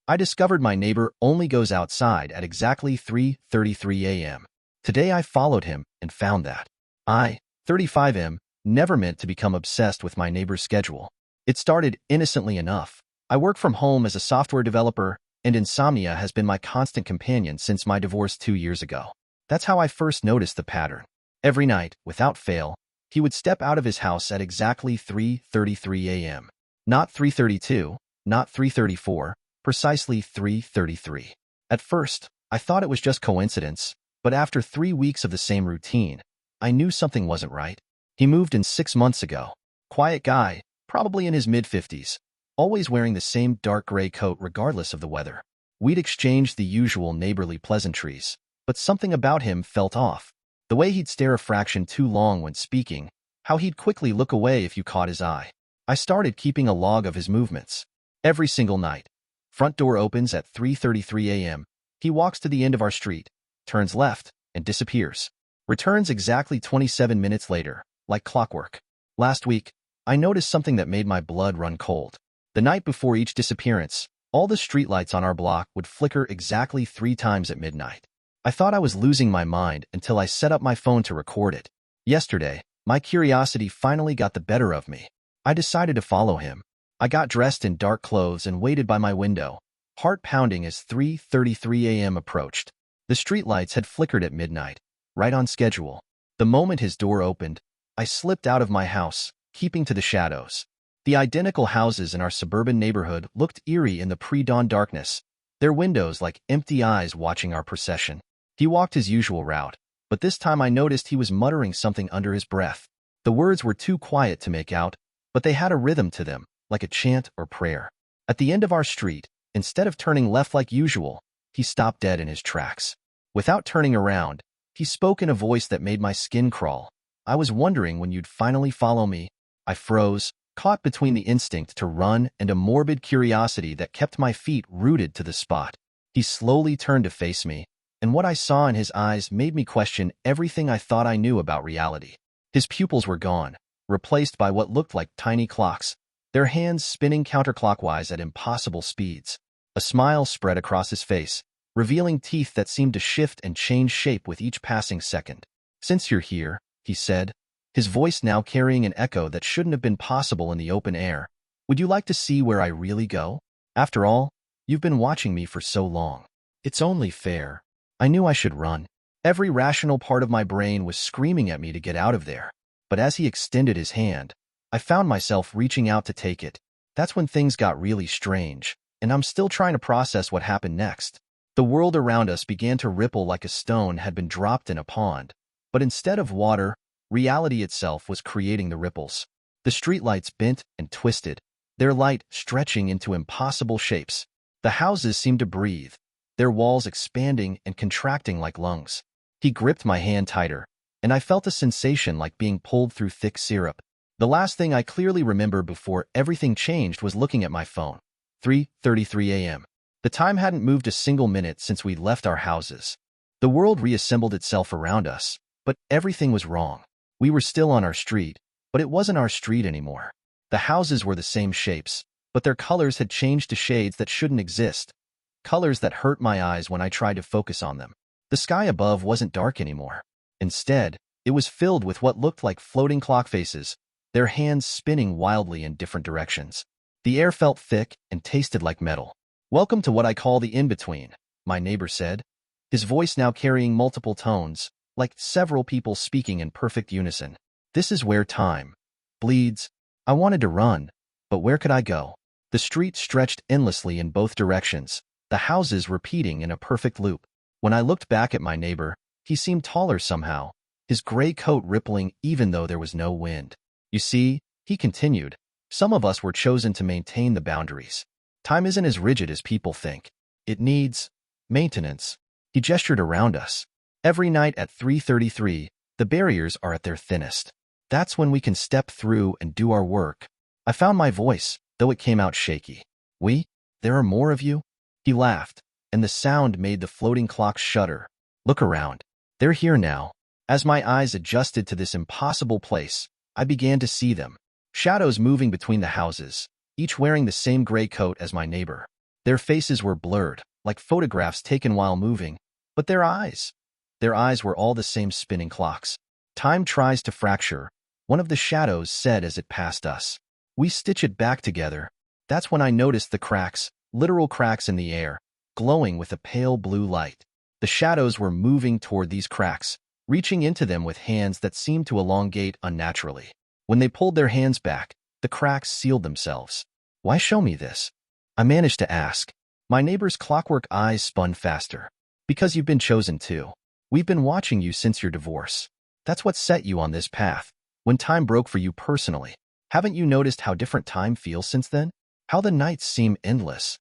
I discovered my neighbor only goes outside at exactly 3:33 a.m. Today I followed him and found that I, 35M, never meant to become obsessed with my neighbor's schedule. It started innocently enough. I work from home as a software developer, and insomnia has been my constant companion since my divorce 2 years ago. That's how I first noticed the pattern. Every night, without fail, he would step out of his house at exactly 3:33 a.m. Not 3:32, not 3:34, precisely 3:33. At first, I thought it was just coincidence, but after 3 weeks of the same routine, I knew something wasn't right. He moved in 6 months ago. Quiet guy, probably in his mid-50s, always wearing the same dark gray coat regardless of the weather. We'd exchanged the usual neighborly pleasantries, but something about him felt off. The way he'd stare a fraction too long when speaking, how he'd quickly look away if you caught his eye. I started keeping a log of his movements. Every single night. Front door opens at 3:33 a.m. He walks to the end of our street, turns left, and disappears. Returns exactly 27 minutes later, like clockwork. Last week, I noticed something that made my blood run cold. The night before each disappearance, all the streetlights on our block would flicker exactly 3 times at midnight. I thought I was losing my mind until I set up my phone to record it. Yesterday, my curiosity finally got the better of me. I decided to follow him. I got dressed in dark clothes and waited by my window, heart pounding as 3:33 a.m. approached. The streetlights had flickered at midnight, right on schedule. The moment his door opened, I slipped out of my house, keeping to the shadows. The identical houses in our suburban neighborhood looked eerie in the pre-dawn darkness, their windows like empty eyes watching our procession. He walked his usual route, but this time I noticed he was muttering something under his breath. The words were too quiet to make out, but they had a rhythm to them, like a chant or prayer. At the end of our street, instead of turning left like usual, he stopped dead in his tracks. Without turning around, he spoke in a voice that made my skin crawl. I was wondering when you'd finally follow me. I froze, caught between the instinct to run and a morbid curiosity that kept my feet rooted to the spot. He slowly turned to face me, and what I saw in his eyes made me question everything I thought I knew about reality. His pupils were gone, replaced by what looked like tiny clocks, their hands spinning counterclockwise at impossible speeds. A smile spread across his face, revealing teeth that seemed to shift and change shape with each passing second. "Since you're here," he said, his voice now carrying an echo that shouldn't have been possible in the open air, "would you like to see where I really go? After all, you've been watching me for so long. It's only fair." I knew I should run. Every rational part of my brain was screaming at me to get out of there. But as he extended his hand, I found myself reaching out to take it. That's when things got really strange, and I'm still trying to process what happened next. The world around us began to ripple like a stone had been dropped in a pond, but instead of water, reality itself was creating the ripples. The streetlights bent and twisted, their light stretching into impossible shapes. The houses seemed to breathe, their walls expanding and contracting like lungs. He gripped my hand tighter, and I felt a sensation like being pulled through thick syrup. The last thing I clearly remember before everything changed was looking at my phone. 3:33 a.m. The time hadn't moved a single minute since we'd left our houses. The world reassembled itself around us, but everything was wrong. We were still on our street, but it wasn't our street anymore. The houses were the same shapes, but their colors had changed to shades that shouldn't exist, colors that hurt my eyes when I tried to focus on them. The sky above wasn't dark anymore. Instead, it was filled with what looked like floating clock faces, their hands spinning wildly in different directions. The air felt thick and tasted like metal. "Welcome to what I call the in-between," my neighbor said, his voice now carrying multiple tones, like several people speaking in perfect unison. "This is where time bleeds." I wanted to run, but where could I go? The street stretched endlessly in both directions, the houses repeating in a perfect loop. When I looked back at my neighbor, he seemed taller somehow, his gray coat rippling even though there was no wind. "You see," he continued, "some of us were chosen to maintain the boundaries. Time isn't as rigid as people think. It needs maintenance." He gestured around us. Every night at 3:33, the barriers are at their thinnest. That's when we can step through and do our work. I found my voice, though it came out shaky. There are more of you?" He laughed, and the sound made the floating clocks shudder. "Look around. They're here now." As my eyes adjusted to this impossible place, I began to see them. Shadows moving between the houses, each wearing the same gray coat as my neighbor. Their faces were blurred, like photographs taken while moving, but their eyes were all the same spinning clocks. Time tries to fracture, one of the shadows said as it passed us. We stitch it back together. That's when I noticed the cracks, literal cracks in the air, glowing with a pale blue light. The shadows were moving toward these cracks, reaching into them with hands that seemed to elongate unnaturally. When they pulled their hands back, the cracks sealed themselves. Why show me this? I managed to ask. My neighbor's clockwork eyes spun faster. Because you've been chosen too. We've been watching you since your divorce. That's what set you on this path. When time broke for you personally, haven't you noticed how different time feels since then? How the nights seem endless.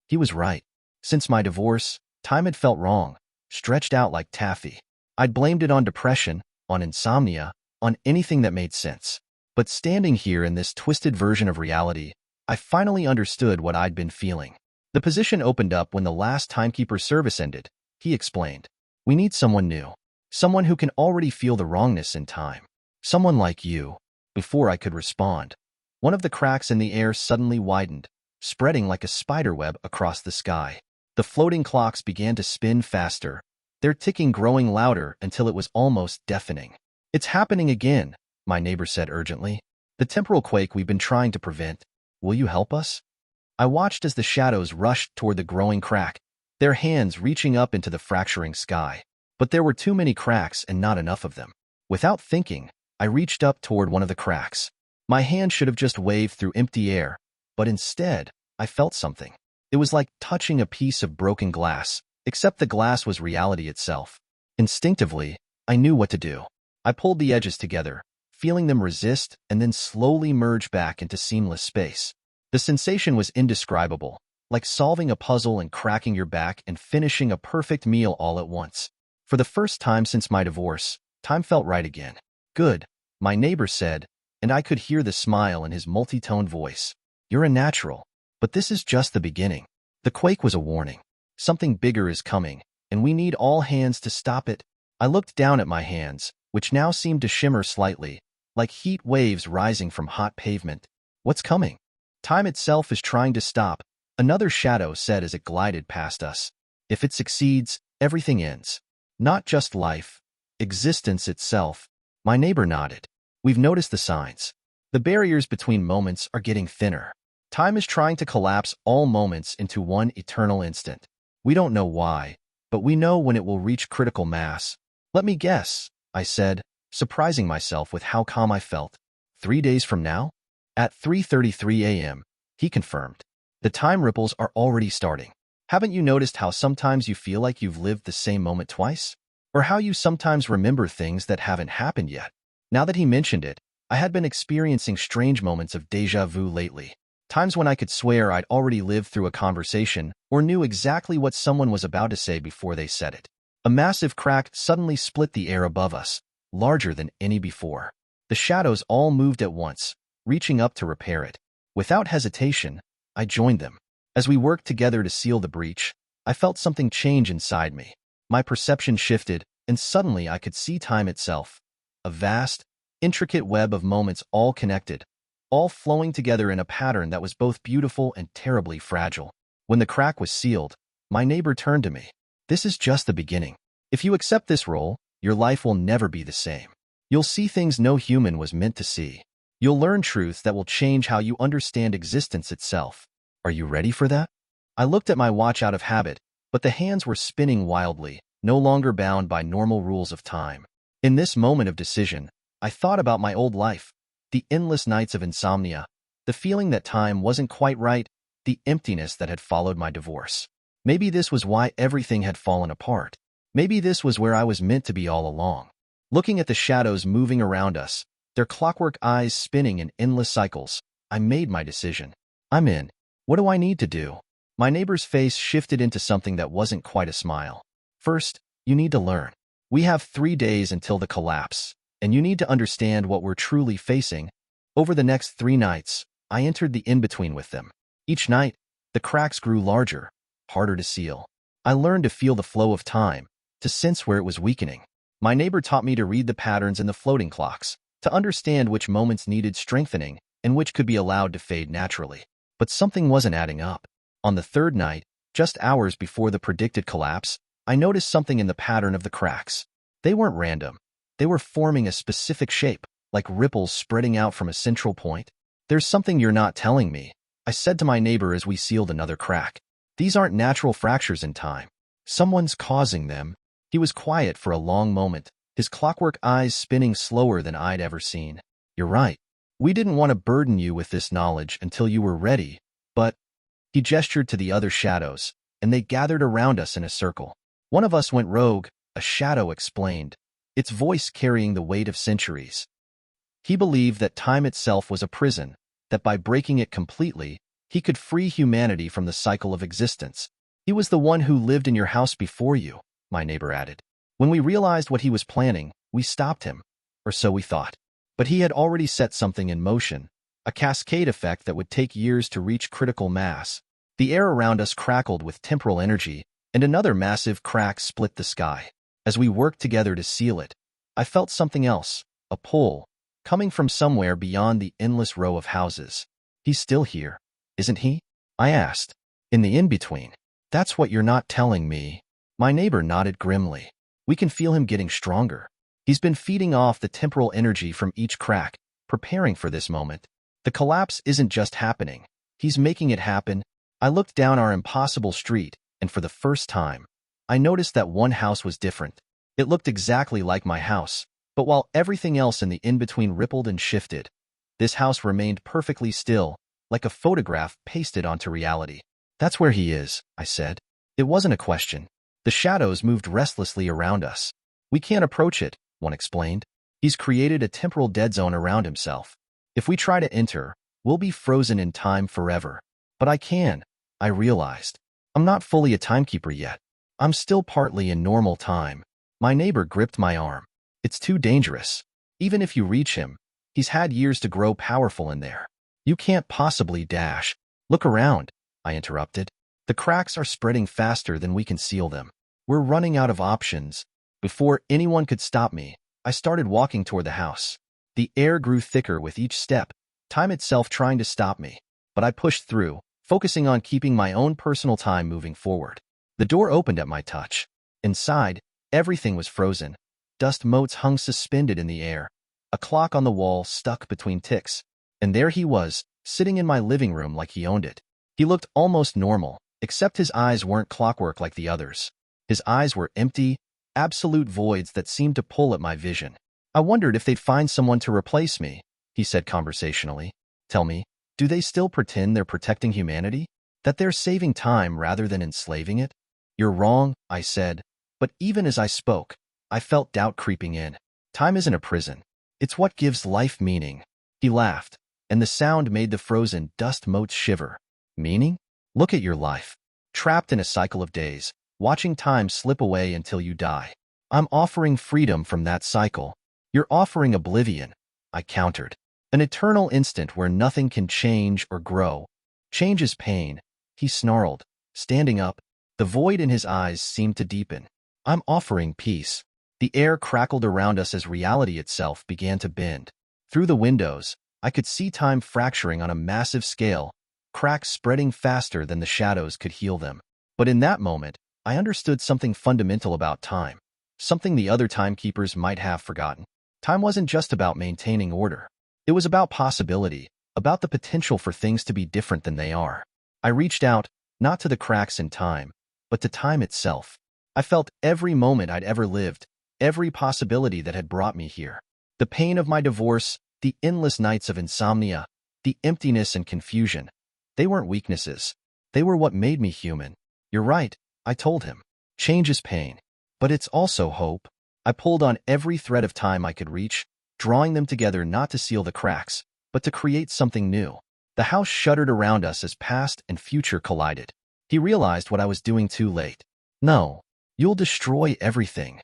He was right. Since my divorce, time had felt wrong, stretched out like taffy. I'd blamed it on depression, on insomnia, on anything that made sense. But standing here in this twisted version of reality, I finally understood what I'd been feeling. The position opened up when the last timekeeper service ended, he explained. We need someone new. Someone who can already feel the wrongness in time. Someone like you. Before I could respond, one of the cracks in the air suddenly widened, spreading like a spiderweb across the sky. The floating clocks began to spin faster, their ticking growing louder until it was almost deafening. It's happening again, my neighbor said urgently. The temporal quake we've been trying to prevent. Will you help us? I watched as the shadows rushed toward the growing crack, their hands reaching up into the fracturing sky. But there were too many cracks and not enough of them. Without thinking, I reached up toward one of the cracks. My hand should have just waved through empty air, but instead, I felt something. It was like touching a piece of broken glass, except the glass was reality itself. Instinctively, I knew what to do. I pulled the edges together, feeling them resist and then slowly merge back into seamless space. The sensation was indescribable, like solving a puzzle and cracking your back and finishing a perfect meal all at once. For the first time since my divorce, time felt right again. Good, my neighbor said, and I could hear the smile in his multi-toned voice. You're a natural, but this is just the beginning. The quake was a warning. Something bigger is coming, and we need all hands to stop it. I looked down at my hands, which now seemed to shimmer slightly, like heat waves rising from hot pavement. What's coming? Time itself is trying to stop, another shadow said as it glided past us. If it succeeds, everything ends. Not just life, existence itself. My neighbor nodded. We've noticed the signs. The barriers between moments are getting thinner. Time is trying to collapse all moments into one eternal instant. We don't know why, but we know when it will reach critical mass. Let me guess, I said, surprising myself with how calm I felt. 3 days from now? At 3:33 a.m., he confirmed. The time ripples are already starting. Haven't you noticed how sometimes you feel like you've lived the same moment twice? Or how you sometimes remember things that haven't happened yet? Now that he mentioned it, I had been experiencing strange moments of déjà vu lately. Times when I could swear I'd already lived through a conversation or knew exactly what someone was about to say before they said it. A massive crack suddenly split the air above us, larger than any before. The shadows all moved at once, reaching up to repair it. Without hesitation, I joined them. As we worked together to seal the breach, I felt something change inside me. My perception shifted, and suddenly I could see time itself. A vast, intricate web of moments all connected, all flowing together in a pattern that was both beautiful and terribly fragile. When the crack was sealed, my neighbor turned to me. This is just the beginning. If you accept this role, your life will never be the same. You'll see things no human was meant to see. You'll learn truths that will change how you understand existence itself. Are you ready for that? I looked at my watch out of habit, but the hands were spinning wildly, no longer bound by normal rules of time. In this moment of decision, I thought about my old life, the endless nights of insomnia, the feeling that time wasn't quite right, the emptiness that had followed my divorce. Maybe this was why everything had fallen apart. Maybe this was where I was meant to be all along. Looking at the shadows moving around us, their clockwork eyes spinning in endless cycles, I made my decision. I'm in. What do I need to do? My neighbor's face shifted into something that wasn't quite a smile. First, you need to learn. We have 3 days until the collapse, and you need to understand what we're truly facing. Over the next 3 nights, I entered the in-between with them. Each night, the cracks grew larger, harder to seal. I learned to feel the flow of time, to sense where it was weakening. My neighbor taught me to read the patterns in the floating clocks, to understand which moments needed strengthening and which could be allowed to fade naturally. But something wasn't adding up. On the third night, just hours before the predicted collapse, I noticed something in the pattern of the cracks. They weren't random. They were forming a specific shape, like ripples spreading out from a central point. "There's something you're not telling me," I said to my neighbor as we sealed another crack. "These aren't natural fractures in time. Someone's causing them." He was quiet for a long moment, his clockwork eyes spinning slower than I'd ever seen. "You're right. We didn't want to burden you with this knowledge until you were ready, but—" He gestured to the other shadows, and they gathered around us in a circle. "One of us went rogue," a shadow explained, its voice carrying the weight of centuries. He believed that time itself was a prison, that by breaking it completely, he could free humanity from the cycle of existence. "He was the one who lived in your house before you," my neighbor added. "When we realized what he was planning, we stopped him, or so we thought. But he had already set something in motion, a cascade effect that would take years to reach critical mass." The air around us crackled with temporal energy, and another massive crack split the sky. As we worked together to seal it, I felt something else, a pull, coming from somewhere beyond the endless row of houses. "He's still here, isn't he?" I asked. "In the in-between." "That's what you're not telling me." My neighbor nodded grimly. "We can feel him getting stronger. He's been feeding off the temporal energy from each crack, preparing for this moment. The collapse isn't just happening. He's making it happen." I looked down our impossible street, and for the first time, I noticed that one house was different. It looked exactly like my house, but while everything else in the in-between rippled and shifted, this house remained perfectly still, like a photograph pasted onto reality. "That's where he is," I said. It wasn't a question. The shadows moved restlessly around us. "We can't approach it," one explained. "He's created a temporal dead zone around himself. If we try to enter, we'll be frozen in time forever." "But I can," I realized. "I'm not fully a timekeeper yet. I'm still partly in normal time." My neighbor gripped my arm. "It's too dangerous. Even if you reach him, he's had years to grow powerful in there. You can't possibly dash." "Look around," I interrupted. "The cracks are spreading faster than we can seal them. We're running out of options." Before anyone could stop me, I started walking toward the house. The air grew thicker with each step, time itself trying to stop me. But I pushed through, focusing on keeping my own personal time moving forward. The door opened at my touch. Inside, everything was frozen. Dust motes hung suspended in the air, a clock on the wall stuck between ticks. And there he was, sitting in my living room like he owned it. He looked almost normal, except his eyes weren't clockwork like the others. His eyes were empty, absolute voids that seemed to pull at my vision. "I wondered if they'd find someone to replace me," he said conversationally. "Tell me, do they still pretend they're protecting humanity? That they're saving time rather than enslaving it?" "You're wrong," I said, but even as I spoke, I felt doubt creeping in. "Time isn't a prison. It's what gives life meaning." He laughed, and the sound made the frozen dust motes shiver. "Meaning? Look at your life. Trapped in a cycle of days, watching time slip away until you die. I'm offering freedom from that cycle." "You're offering oblivion," I countered. "An eternal instant where nothing can change or grow." "Change is pain," he snarled, standing up. The void in his eyes seemed to deepen. "I'm offering peace." The air crackled around us as reality itself began to bend. Through the windows, I could see time fracturing on a massive scale, cracks spreading faster than the shadows could heal them. But in that moment, I understood something fundamental about time, something the other timekeepers might have forgotten. Time wasn't just about maintaining order. It was about possibility, about the potential for things to be different than they are. I reached out, not to the cracks in time, but to time itself. I felt every moment I'd ever lived, every possibility that had brought me here. The pain of my divorce, the endless nights of insomnia, the emptiness and confusion. They weren't weaknesses. They were what made me human. "You're right," I told him. "Change is pain. But it's also hope." I pulled on every thread of time I could reach, drawing them together not to seal the cracks, but to create something new. The house shuddered around us as past and future collided. He realized what I was doing too late. "No, you'll destroy everything."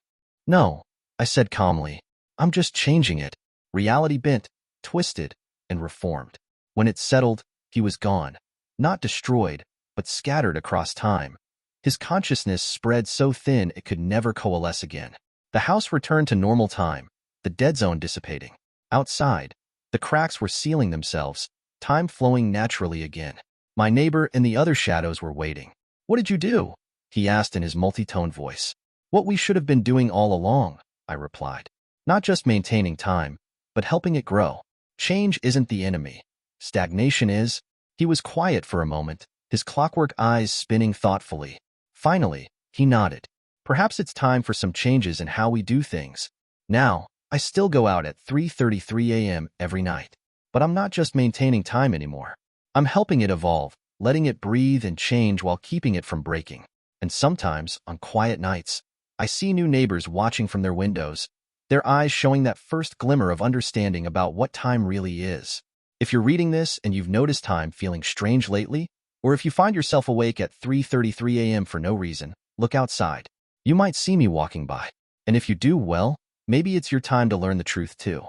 "No," I said calmly. "I'm just changing it." Reality bent, twisted, and reformed. When it settled, he was gone. Not destroyed, but scattered across time. His consciousness spread so thin it could never coalesce again. The house returned to normal time, the dead zone dissipating. Outside, the cracks were sealing themselves, time flowing naturally again. My neighbor and the other shadows were waiting. "What did you do?" he asked in his multi-tone voice. "What we should have been doing all along," I replied. "Not just maintaining time, but helping it grow. Change isn't the enemy. Stagnation is." He was quiet for a moment, his clockwork eyes spinning thoughtfully. Finally, he nodded. "Perhaps it's time for some changes in how we do things. Now, I still go out at 3:33 a.m. every night. But I'm not just maintaining time anymore. I'm helping it evolve, letting it breathe and change while keeping it from breaking. And sometimes, on quiet nights, I see new neighbors watching from their windows, their eyes showing that first glimmer of understanding about what time really is. If you're reading this and you've noticed time feeling strange lately, or if you find yourself awake at 3:33 a.m. for no reason, look outside. You might see me walking by. And if you do, well, maybe it's your time to learn the truth too.